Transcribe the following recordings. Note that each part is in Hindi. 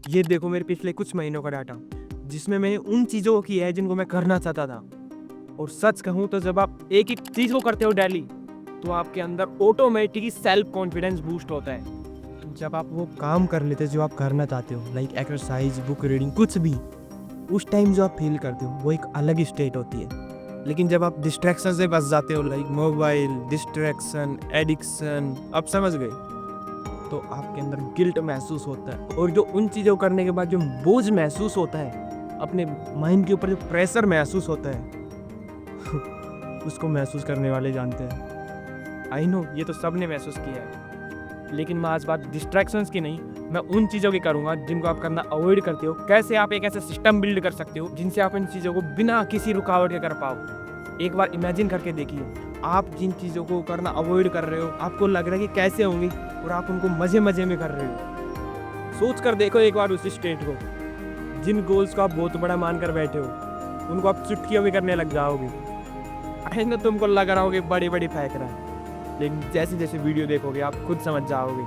ये देखो मेरे पिछले कुछ महीनों का डाटा, जिसमें मैंने उन चीज़ों को किया है जिनको मैं करना चाहता था। और सच कहूँ तो जब आप एक ही चीज़ को करते हो डेली, तो आपके अंदर ऑटोमेटिकली सेल्फ कॉन्फिडेंस बूस्ट होता है। जब आप वो काम कर लेते हो जो आप करना चाहते हो, लाइक एक्सरसाइज, बुक रीडिंग, कुछ भी, उस टाइम जो आप फील करते हो वो एक अलग ही स्टेट होती है। लेकिन जब आप डिस्ट्रैक्शन से बच जाते हो, लाइक मोबाइल, डिस्ट्रैक्शन, एडिक्शन, आप समझ गए, तो आपके अंदर गिल्ट महसूस होता है। और जो उन चीज़ों को करने के बाद जो बोझ महसूस होता है, अपने माइंड के ऊपर जो प्रेशर महसूस होता है उसको महसूस करने वाले जानते हैं। आई नो ये तो सब ने महसूस किया है, लेकिन मैं आज बात डिस्ट्रैक्शंस की नहीं, मैं उन चीज़ों की करूँगा जिनको आप करना अवॉइड करते हो। कैसे आप एक ऐसा सिस्टम बिल्ड कर सकते हो जिनसे आप इन चीज़ों को बिना किसी रुकावट के कर पाओ। एक बार इमेजिन करके देखिए, आप जिन चीज़ों को करना अवॉइड कर रहे हो, आपको लग रहा है कि कैसे होंगी, और आप उनको मज़े मज़े में कर रहे हो। सोच कर देखो एक बार उस स्टेट को, जिन गोल्स को आप बहुत बड़ा मान कर बैठे हो, उनको आप चुटकियों में करने लग जाओगे। आई नो तुमको लग रहा होगा बड़ी बड़ी फेंक रहा है, लेकिन जैसे जैसे वीडियो देखोगे आप खुद समझ जाओगे।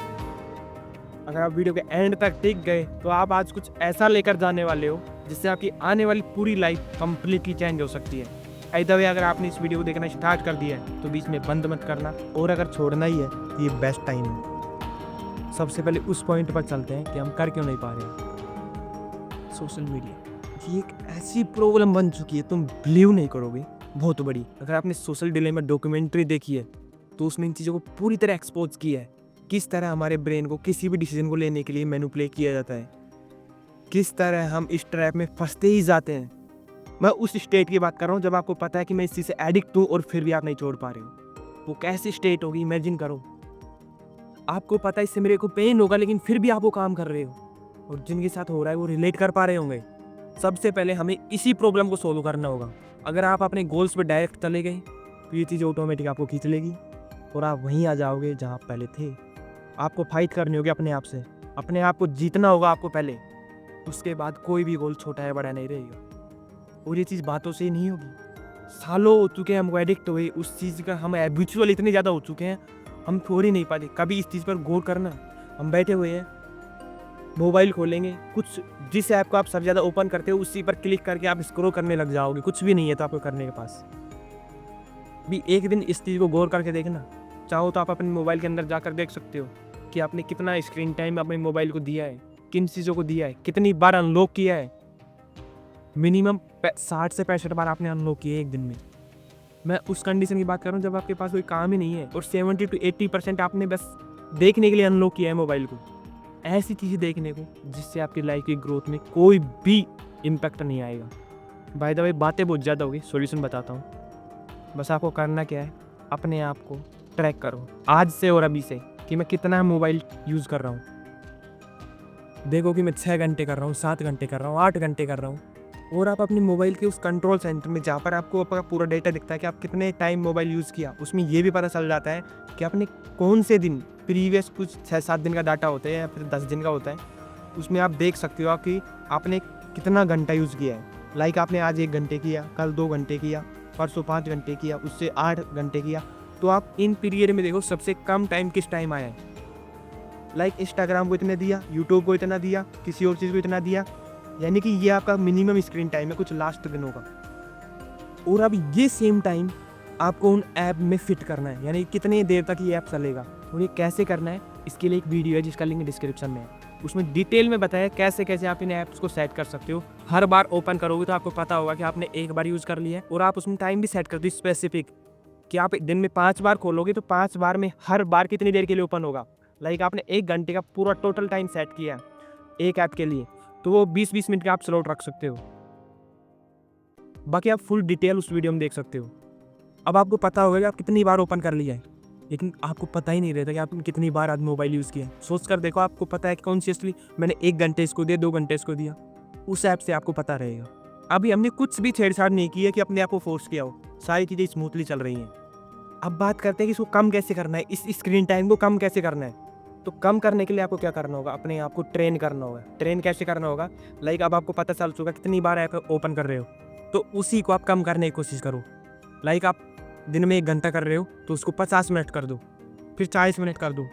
अगर आप वीडियो के एंड तक टिक गए तो आप आज कुछ ऐसा लेकर जाने वाले हो जिससे आपकी आने वाली पूरी लाइफ कंप्लीटली चेंज हो सकती है। either way, अगर आपने इस वीडियो को देखना स्टार्ट कर दिया है तो बीच में बंद मत करना, और अगर छोड़ना ही है तो ये बेस्ट टाइम है। सबसे पहले उस पॉइंट पर चलते हैं कि हम कर क्यों नहीं पा रहे। सोशल मीडिया ये एक ऐसी प्रॉब्लम बन चुकी है, तुम बिलीव नहीं करोगे, बहुत बड़ी। अगर आपने सोशल डिलेमा डॉक्यूमेंट्री देखी है तो उसमें इन चीज़ों को पूरी तरह एक्सपोज किया है, किस तरह हमारे ब्रेन को किसी भी डिसीजन को लेने के लिए मैनिपुलेट किया जाता है, किस तरह हम इस ट्रैप में फंसते ही जाते हैं। मैं उस स्टेट की बात कर रहा हूँ जब आपको पता है कि मैं इस चीज़ से एडिक्ट हूँ और फिर भी आप नहीं छोड़ पा रहे हो। वो कैसी स्टेट होगी, इमेजिन करो। आपको पता है इससे मेरे को पेन होगा, लेकिन फिर भी आप वो काम कर रहे हो, और जिनके साथ हो रहा है वो रिलेट कर पा रहे होंगे। सबसे पहले हमें इसी प्रॉब्लम को सोल्व करना होगा। अगर आप अपने गोल्स पे डायरेक्ट चले गए तो ये चीज़ ऑटोमेटिक आपको खींच लेगी और आप वहीं आ जाओगे जहाँ आप पहले थे। आपको फाइट करनी होगी अपने आप से, अपने आप को जीतना होगा आपको पहले, उसके बाद कोई भी गोल छोटा या बड़ा नहीं रहेगा। और ये चीज़ बातों से ही नहीं होगी, सालों हो चुके हैं हमको एडिक्ट हुए उस चीज़ का, हम हैबिचुअल इतने ज़्यादा हो चुके हैं, हम छोड़ ही नहीं पाते कभी इस चीज़ पर गौर करना। हम बैठे हुए हैं, मोबाइल खोलेंगे, कुछ जिस ऐप को आप सबसे ज़्यादा ओपन करते हो उसी पर क्लिक करके आप स्क्रॉल करने लग जाओगे, कुछ भी नहीं है तो आपको करने के पास। भी एक दिन इस चीज़ को गौर करके देखना, चाहो तो आप अपने मोबाइल के अंदर जाकर देख सकते हो कि आपने कितना स्क्रीन टाइम अपने मोबाइल को दिया है, किन चीज़ों को दिया है, कितनी बार अनलॉक किया है। मिनिमम 60 से 65 बार आपने अनलॉक किए एक दिन में। मैं उस कंडीशन की बात कर रहा हूँ जब आपके पास कोई काम ही नहीं है और 70 to 80% आपने बस देखने के लिए अनलॉक किया है मोबाइल को। ऐसी चीज़ें देखने को जिससे आपकी लाइफ की ग्रोथ में कोई भी इम्पैक्ट नहीं आएगा। बाय द वे बातें बहुत ज़्यादा होगी, सॉल्यूशन बताता हूँ। बस आपको करना क्या है, अपने आप को ट्रैक करो आज से और अभी से कि मैं कितना मोबाइल यूज़ कर रहा हूँ। देखो कि मैं 6 घंटे कर रहा हूँ, 7 घंटे कर रहा हूँ, 8 घंटे कर रहा हूँ। और आप अपने मोबाइल के उस कंट्रोल सेंटर में जहाँ पर आपको अपना पूरा डेटा दिखता है कि आप कितने टाइम मोबाइल यूज़ किया, उसमें ये भी पता चल जाता है कि आपने कौन से दिन, प्रीवियस कुछ 6-7 दिन का डाटा होता है या फिर 10 दिन का होता है, उसमें आप देख सकते हो कि आपने कितना घंटा यूज़ किया है। लाइक आपने आज 1 घंटे किया, कल 2 घंटे किया, परसों 5 घंटे किया, उससे 8 घंटे किया, तो आप इन पीरियड में देखो सबसे कम टाइम किस टाइम आया है। लाइक इंस्टाग्राम को इतना दिया, यूट्यूब को इतना दिया, किसी और चीज़ को इतना दिया, यानी कि ये आपका मिनिमम स्क्रीन टाइम है कुछ लास्ट दिनों का। और अब ये सेम टाइम आपको उन ऐप में फिट करना है, यानी कितनी देर तक ये ऐप चलेगा और ये कैसे करना है, इसके लिए एक वीडियो है जिसका लिंक डिस्क्रिप्शन में है। उसमें डिटेल में बताया कैसे कैसे आप इन ऐप्स को सेट कर सकते हो। हर बार ओपन करोगे तो आपको पता होगा कि आपने एक बार यूज़ कर लिया है, और आप उसमें टाइम भी सेट कर दो स्पेसिफिक कि आप दिन में 5 बार खोलोगे तो 5 बार में हर बार कितनी देर के लिए ओपन होगा। लाइक आपने 1 घंटे का पूरा टोटल टाइम सेट किया एक ऐप के लिए, तो वो 20-20 मिनट का आप स्लॉट रख सकते हो। बाकी आप फुल डिटेल उस वीडियो में देख सकते हो। अब आपको पता होगा कि आप कितनी बार ओपन कर लिया है, लेकिन आपको पता ही नहीं रहता कि आपने कितनी बार आज मोबाइल यूज़ किया है। सोच कर देखो, आपको पता है कि कॉन्शियसली मैंने 1 घंटे इसको दिया, 2 घंटे इसको दिया, उस ऐप से आपको पता रहेगा। अभी हमने कुछ भी छेड़छाड़ नहीं की है कि अपने आप को फोर्स किया हो, सारी चीज़ें स्मूथली चल रही हैं। अब बात करते हैं कि इसको कम कैसे करना है, इस स्क्रीन टाइम को कम कैसे करना है। तो कम करने के लिए आपको क्या करना होगा, अपने आप को ट्रेन करना होगा। ट्रेन कैसे करना होगा, लाइक अब आपको पता चल चुका कितनी बार ऐप ओपन कर रहे हो, तो उसी को आप कम करने की कोशिश करो। लाइक आप दिन में 1 घंटा कर रहे हो तो उसको 50 मिनट कर दो, फिर 40 मिनट कर दो।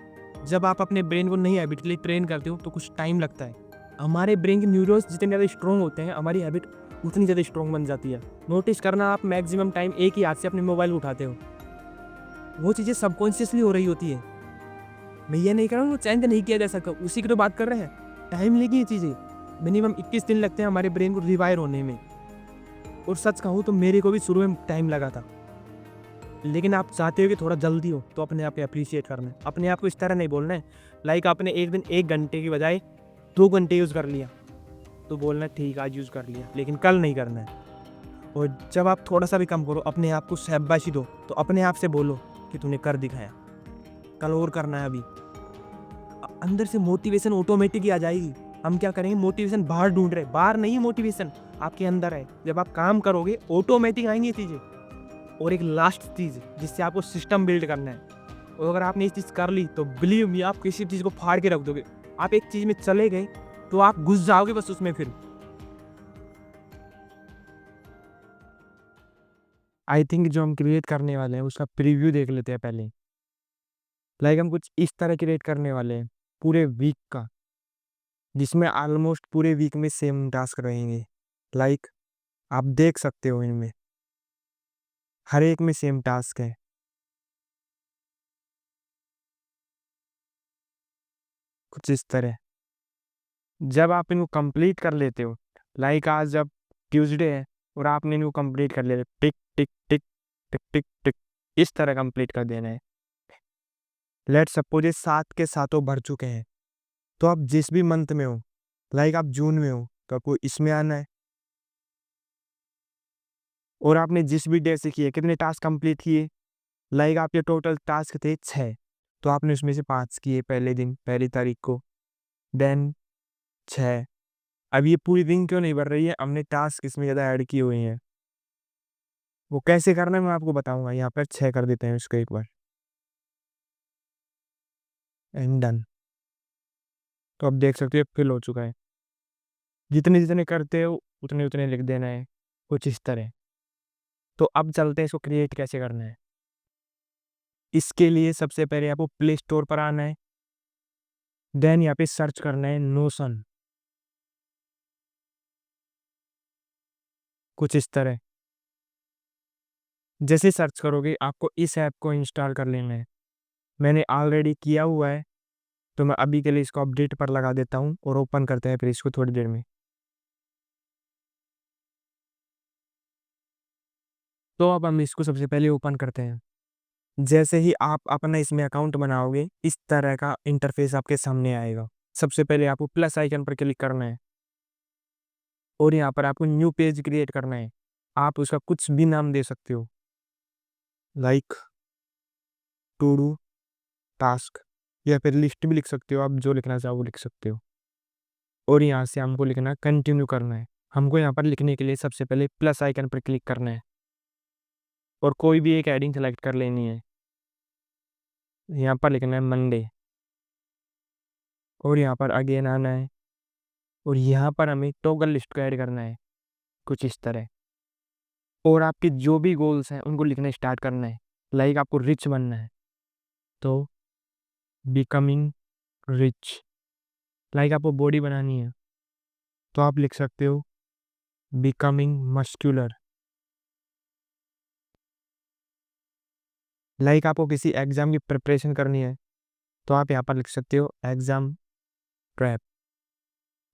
जब आप अपने ब्रेन को नहीं हैबिचुअली ट्रेन करते हो तो कुछ टाइम लगता है, हमारे ब्रेन के न्यूरॉन्स जितने ज़्यादा स्ट्रॉन्ग होते हैं, हमारी हैबिट उतनी ज़्यादा स्ट्रॉन्ग बन जाती है। नोटिस करना, आप मैक्सिमम टाइम एक ही हाथ से अपने मोबाइल उठाते हो, वो चीज़ें सबकॉन्शियसली हो रही होती है। मैं ये नहीं कह रहा हूँ वो चेंज नहीं किया जा सकता, उसी की तो बात कर रहे हैं। टाइम लेगी ये चीज़ें, मिनिमम 21 दिन लगते हैं हमारे ब्रेन को रिवायर होने में। और सच कहूँ तो मेरे को भी शुरू में टाइम लगा था, लेकिन आप चाहते हो कि थोड़ा जल्दी हो तो अपने आप को अप्रिशिएट करना है। अपने आप को इस तरह नहीं बोलना है, लाइक आपने एक दिन 1 घंटे की बजाय 2 घंटे यूज़ कर लिया, तो बोलना है ठीक आज यूज़ कर लिया, लेकिन कल नहीं करना है। और जब आप थोड़ा सा भी कम करो, अपने आप को शाबाशी दो, तो अपने आप से बोलो कि तूने कर दिखाया, कल और करना है। अभी अंदर से मोटिवेशन ऑटोमेटिक ही आ जाएगी। हम क्या करेंगे, मोटिवेशन बाहर ढूंढ रहे, बाहर नहीं है मोटिवेशन, आपके अंदर है। जब आप काम करोगे ऑटोमेटिक आएंगी ये चीज़ें। और एक लास्ट चीज़ जिससे आपको सिस्टम बिल्ड करना है, और अगर आपने ये चीज़ कर ली तो बिलीव मी, आप किसी चीज़ को फाड़ के रख दोगे। आप एक चीज़ में चले गए तो आप घुस जाओगे बस उसमें। फिर आई थिंक जो हम क्रिएट करने वाले हैं उसका प्रीव्यू देख लेते हैं पहले। लाइक हम कुछ इस तरह क्रिएट करने वाले हैं पूरे वीक का, जिसमें ऑलमोस्ट पूरे वीक में सेम टास्क रहेंगे। लाइक आप देख सकते हो इनमें हर एक में सेम टास्क है, कुछ इस तरह। जब आप इनको कंप्लीट कर लेते हो, लाइक आज जब ट्यूसडे है और आपने इनको कंप्लीट कर लिया, टिक टिक टिक टिक टिक टिक, इस तरह कंप्लीट कर देना है। लेट सपोज ये 7 के सातों भर चुके हैं, तो आप जिस भी मंथ में हो, लाइक आप जून में हो तो आपको इसमें आना है। और आपने जिस भी डे से किए, कितने टास्क कंप्लीट किए, लाइक आपके टोटल टास्क थे 6, तो आपने उसमें से 5 किए पहले दिन, पहली तारीख को, देन 6। अब ये पूरी दिन क्यों नहीं भर रही है, हमने टास्क इसमें ज़्यादा ऐड किए हुए हैं। वो कैसे करना है मैं आपको बताऊंगा। यहाँ पर 6 कर देते हैं इसको एक बार, एंड डन। तो अब देख सकते हो फिल हो चुका है। जितने जितने करते हो उतने उतने लिख देना है, कुछ इस तरह। तो अब चलते हैं इसको क्रिएट कैसे करना है। इसके लिए सबसे पहले आपको प्ले स्टोर पर आना है, देन यहाँ पे सर्च करना है नोशन, कुछ इस तरह। जैसे सर्च करोगे आपको इस ऐप को इंस्टॉल कर लेना है। मैंने ऑलरेडी किया हुआ है, तो मैं अभी के लिए इसको अपडेट पर लगा देता हूँ और ओपन करते हैं फिर इसको थोड़ी देर में। तो अब हम इसको सबसे पहले ओपन करते हैं। जैसे ही आप अपना इसमें अकाउंट बनाओगे, इस तरह का इंटरफेस आपके सामने आएगा। सबसे पहले आपको प्लस आइकन पर क्लिक करना है और यहाँ पर आपको न्यू पेज क्रिएट करना है। आप उसका कुछ भी नाम दे सकते हो, लाइक टू डू टास्क, या फिर लिस्ट भी लिख सकते हो। आप जो लिखना चाहो वो लिख सकते हो। और यहाँ से हमको लिखना कंटिन्यू करना है। हमको यहाँ पर लिखने के लिए सबसे पहले प्लस आइकन पर क्लिक करना है और कोई भी एक हेडिंग सेलेक्ट कर लेनी है। यहाँ पर लिखना है मंडे, और यहाँ पर अगेन आना है और यहाँ पर हमें टॉगल लिस्ट को ऐड करना है, कुछ इस तरह। और आपके जो भी गोल्स हैं उनको लिखना स्टार्ट करना है। लाइक आपको रिच बनना है तो बिकमिंग रिच, लाइक आपको बॉडी बनानी है तो आप लिख सकते हो बिकमिंग मस्कुलर, लाइक आपको किसी एग्जाम की प्रिपरेशन करनी है तो आप यहाँ पर लिख सकते हो एग्जाम प्रेप,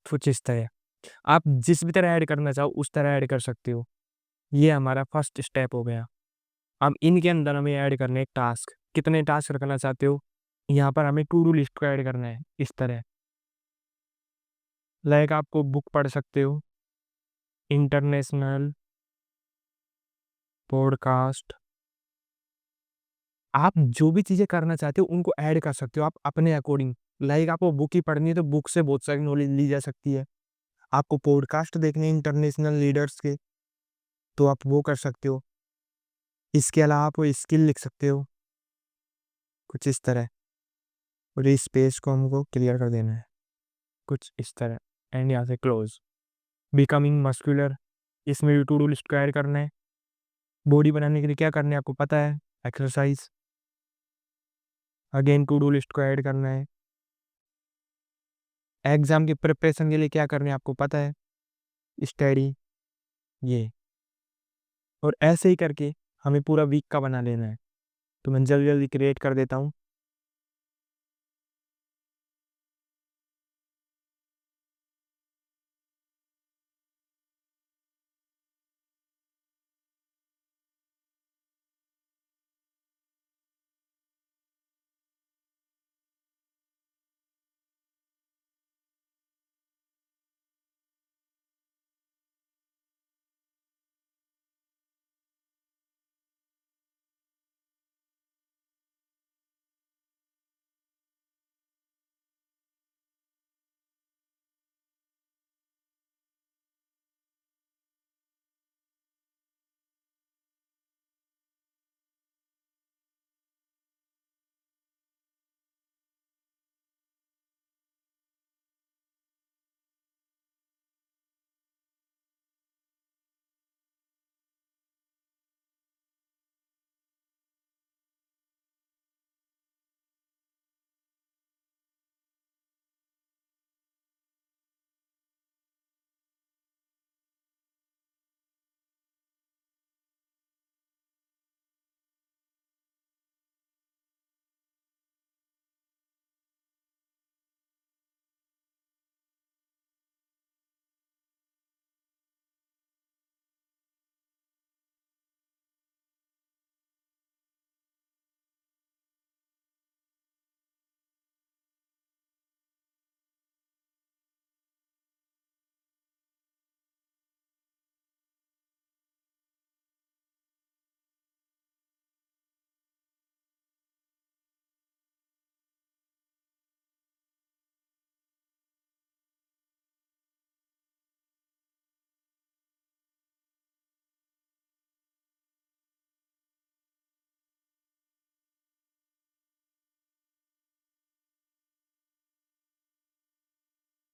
कुछ इस तरह। आप जिस भी तरह ऐड करना चाहो उस तरह ऐड कर सकते हो। ये हमारा फर्स्ट स्टेप हो गया। अब इनके अंदर हमें ऐड करने टास्क, कितने टास्क रखना चाहते हो, यहाँ पर हमें टू डू लिस्ट को ऐड करना है इस तरह। लाइक आपको बुक पढ़ सकते हो, इंटरनेशनल पॉडकास्ट, आप जो भी चीज़ें करना चाहते हो उनको ऐड कर सकते हो आप अपने अकॉर्डिंग। लाइक आपको बुक ही पढ़नी है तो बुक से बहुत सारी नॉलेज ली जा सकती है। आपको पॉडकास्ट देखने इंटरनेशनल लीडर्स के, तो आप वो कर सकते हो। इसके अलावा आप स्किल लिख सकते हो, कुछ इस तरह। और इस पेज को हमको क्लियर कर देना है, कुछ इस तरह। एंड यहाँ से क्लोज। बिकमिंग मस्कुलर, इसमें भी टू डू लिस्ट को ऐड करना है। बॉडी बनाने के लिए क्या करना है आपको पता है, exercise. Again to do list को ऐड करना है। एग्जाम की प्रिपरेशन के लिए क्या करना है आपको पता है, स्टडी, ये। और ऐसे ही करके हमें पूरा वीक का बना लेना है। तो मैं जल्दी जल्दी क्रिएट कर देता हूँ।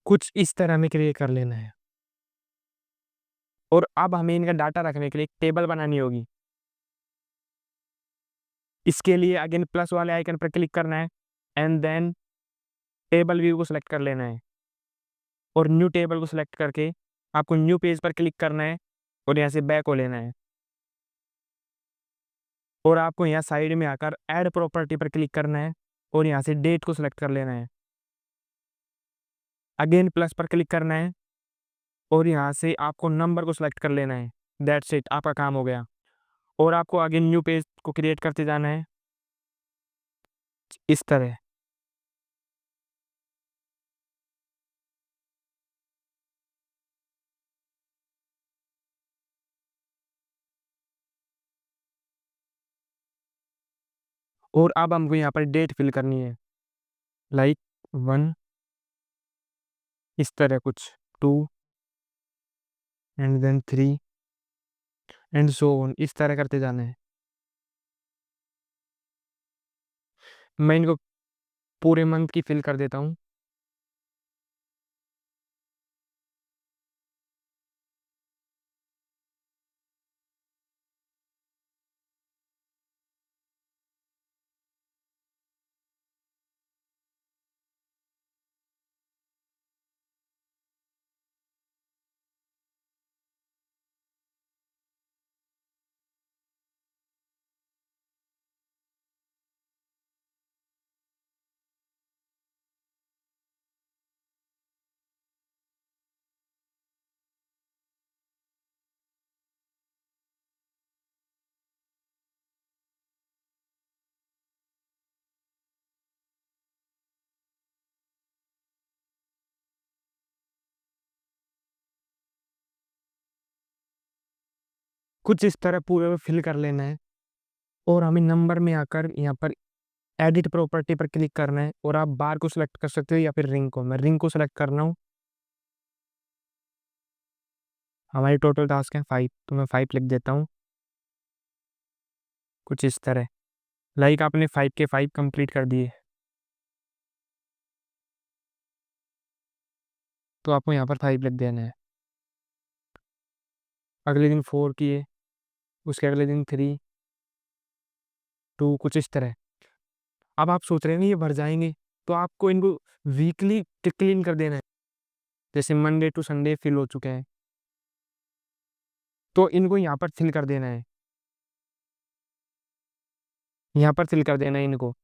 कुछ इस तरह में क्रिएट कर लेना है। और अब हमें इनका डाटा रखने के लिए एक टेबल बनानी होगी। इसके लिए अगेन प्लस वाले आइकन पर क्लिक करना है एंड देन टेबल व्यू को सिलेक्ट कर लेना है। और न्यू टेबल को सिलेक्ट करके आपको न्यू पेज पर क्लिक करना है और यहाँ से बैक को लेना है। और आपको यहाँ साइड में आकर ऐड प्रॉपर्टी पर क्लिक करना है और यहाँ से डेट को सिलेक्ट कर लेना है। अगेन प्लस पर क्लिक करना है और यहाँ से आपको नंबर को सिलेक्ट कर लेना है। दैट्स इट, आपका काम हो गया। और आपको अगेन न्यू पेज को क्रिएट करते जाना है इस तरह। और अब हमको यहाँ पर डेट फिल करनी है, लाइक 1, इस तरह कुछ 2 and then 3 and so on, इस तरह करते जाना है। मैं इनको पूरे मंथ की फिल कर देता हूँ। कुछ इस तरह पूरे फिल कर लेना है। और हमें नंबर में आकर यहाँ पर एडिट प्रॉपर्टी पर क्लिक करना है और आप बार को सिलेक्ट कर सकते हो या फिर रिंग को। मैं रिंग को सिलेक्ट कर रहा हूँ। हमारी टोटल टास्क है 5, तो मैं 5 लिख देता हूँ कुछ इस तरह। लाइक आपने 5 के 5 कंप्लीट कर दिए, तो आपको यहाँ पर 5 लिख देना है। अगले दिन 4 किए, उसके अगले दिन 3, 2, कुछ इस तरह। अब आप सोच रहे हैं ये भर जाएंगे, तो आपको इनको वीकली क्लीन कर देना है। जैसे मंडे टू संडे फिल हो चुके हैं, तो इनको यहाँ पर फिल कर देना है, यहाँ पर फिल कर देना है इनको,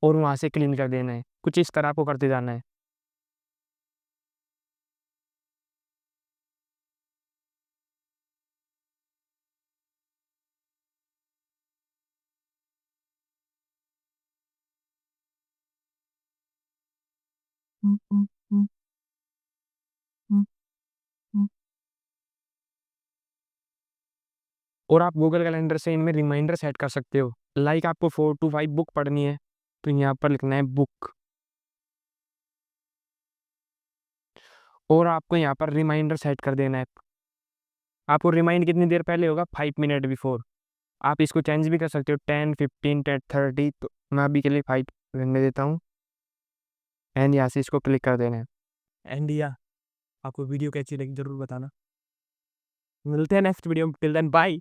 और वहाँ से क्लीन कर देना है। कुछ इस तरह आपको करते जाना है। और आप गूगल कैलेंडर से इनमें रिमाइंडर सेट कर सकते हो। लाइक आपको 4 to 5 बुक पढ़नी है, तो यहाँ पर लिखना है बुक, और आपको यहाँ पर रिमाइंडर सेट कर देना है। आपको रिमाइंड कितनी देर पहले होगा? 5 मिनट बिफोर। आप इसको चेंज भी कर सकते हो, 10, 15, 10, 30। तो मैं अभी के लिए 5 रहने देता हूँ, एंड यहाँ से इसको क्लिक कर देना है। एंड या आपको वीडियो कैसी लगी ज़रूर बताना। मिलते हैं नेक्स्ट वीडियो में, टिल देन बाय।